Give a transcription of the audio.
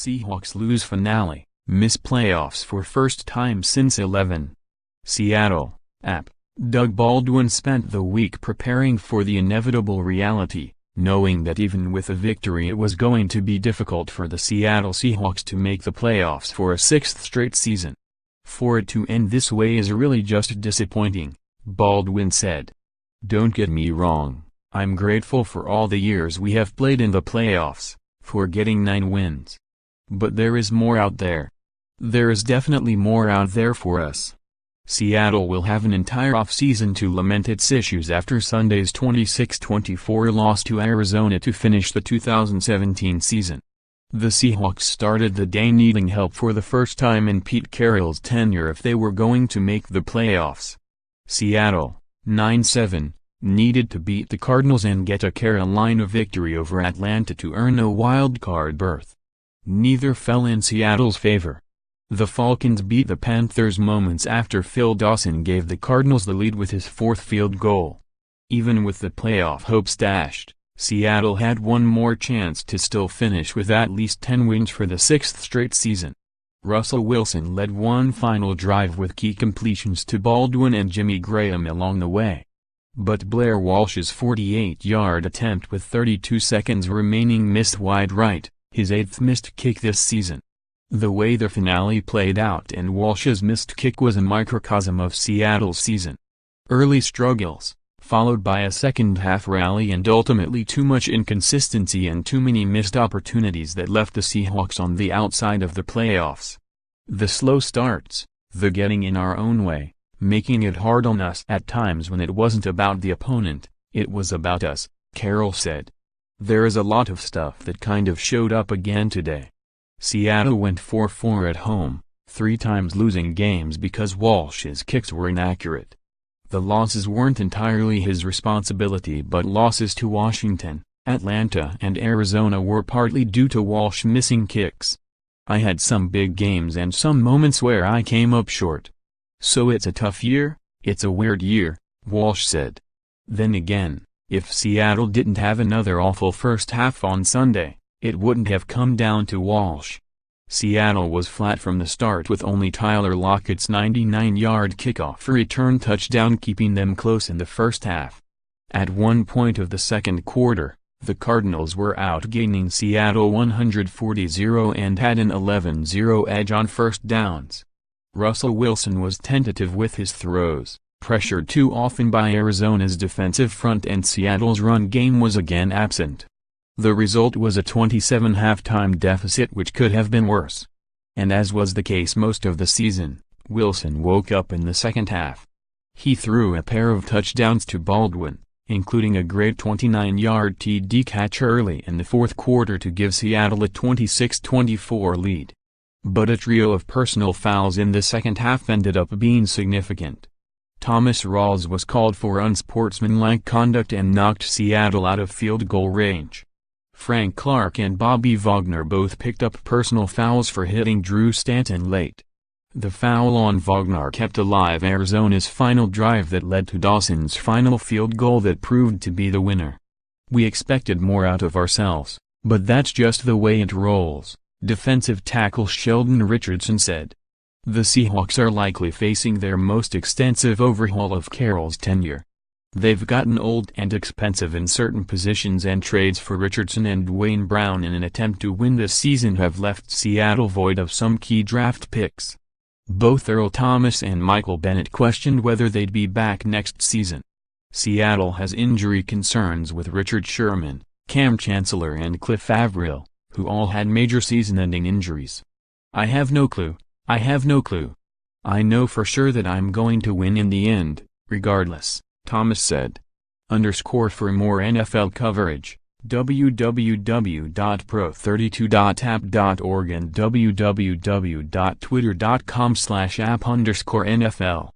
Seahawks lose finale, miss playoffs for first time since 11. Seattle, App. Doug Baldwin spent the week preparing for the inevitable reality, knowing that even with a victory it was going to be difficult for the Seattle Seahawks to make the playoffs for a sixth straight season. For it to end this way is really just disappointing, Baldwin said. Don't get me wrong, I'm grateful for all the years we have played in the playoffs, for getting 9 wins. But there is more out there. There is definitely more out there for us. Seattle will have an entire offseason to lament its issues after Sunday's 26-24 loss to Arizona to finish the 2017 season. The Seahawks started the day needing help for the first time in Pete Carroll's tenure if they were going to make the playoffs. Seattle, 9-7, needed to beat the Cardinals and get a Carolina victory over Atlanta to earn a wild-card berth. Neither fell in Seattle's favor. The Falcons beat the Panthers moments after Phil Dawson gave the Cardinals the lead with his 4th field goal. Even with the playoff hopes dashed, Seattle had one more chance to still finish with at least 10 wins for the 6th straight season. Russell Wilson led one final drive with key completions to Baldwin and Jimmy Graham along the way. But Blair Walsh's 48-yard attempt with 32 seconds remaining missed wide right, his 8th missed kick this season. The way the finale played out and Walsh's missed kick was a microcosm of Seattle's season. Early struggles, followed by a second-half rally and ultimately too much inconsistency and too many missed opportunities that left the Seahawks on the outside of the playoffs. The slow starts, the getting in our own way, making it hard on us at times when it wasn't about the opponent, it was about us, Carroll said. There is a lot of stuff that kind of showed up again today. Seattle went 4-4 at home, 3 times losing games because Walsh's kicks were inaccurate. The losses weren't entirely his responsibility, but losses to Washington, Atlanta and Arizona were partly due to Walsh missing kicks. I had some big games and some moments where I came up short. So it's a tough year, it's a weird year, Walsh said. Then again, if Seattle didn't have another awful first half on Sunday, it wouldn't have come down to Walsh. Seattle was flat from the start with only Tyler Lockett's 99-yard kickoff return touchdown keeping them close in the first half. At one point of the second quarter, the Cardinals were outgaining Seattle 140-0 and had an 11-0 edge on first downs. Russell Wilson was tentative with his throws, pressured too often by Arizona's defensive front, and Seattle's run game was again absent. The result was a 27 halftime deficit which could have been worse. And as was the case most of the season, Wilson woke up in the second half. He threw a pair of touchdowns to Baldwin, including a great 29-yard TD catch early in the fourth quarter to give Seattle a 26-24 lead. But a trio of personal fouls in the second half ended up being significant. Thomas Rawls was called for unsportsmanlike conduct and knocked Seattle out of field goal range. Frank Clark and Bobby Wagner both picked up personal fouls for hitting Drew Stanton late. The foul on Wagner kept alive Arizona's final drive that led to Dawson's final field goal that proved to be the winner. We expected more out of ourselves, but that's just the way it rolls, defensive tackle Sheldon Richardson said. The Seahawks are likely facing their most extensive overhaul of Carroll's tenure. They've gotten old and expensive in certain positions, and trades for Richardson and Dwayne Brown in an attempt to win this season have left Seattle void of some key draft picks. Both Earl Thomas and Michael Bennett questioned whether they'd be back next season. Seattle has injury concerns with Richard Sherman, Cam Chancellor and Cliff Avril, who all had major season-ending injuries. I have no clue. I know for sure that I'm going to win in the end, regardless, Thomas said. For more NFL coverage, www.pro32.app.org and www.twitter.com/app_NFL.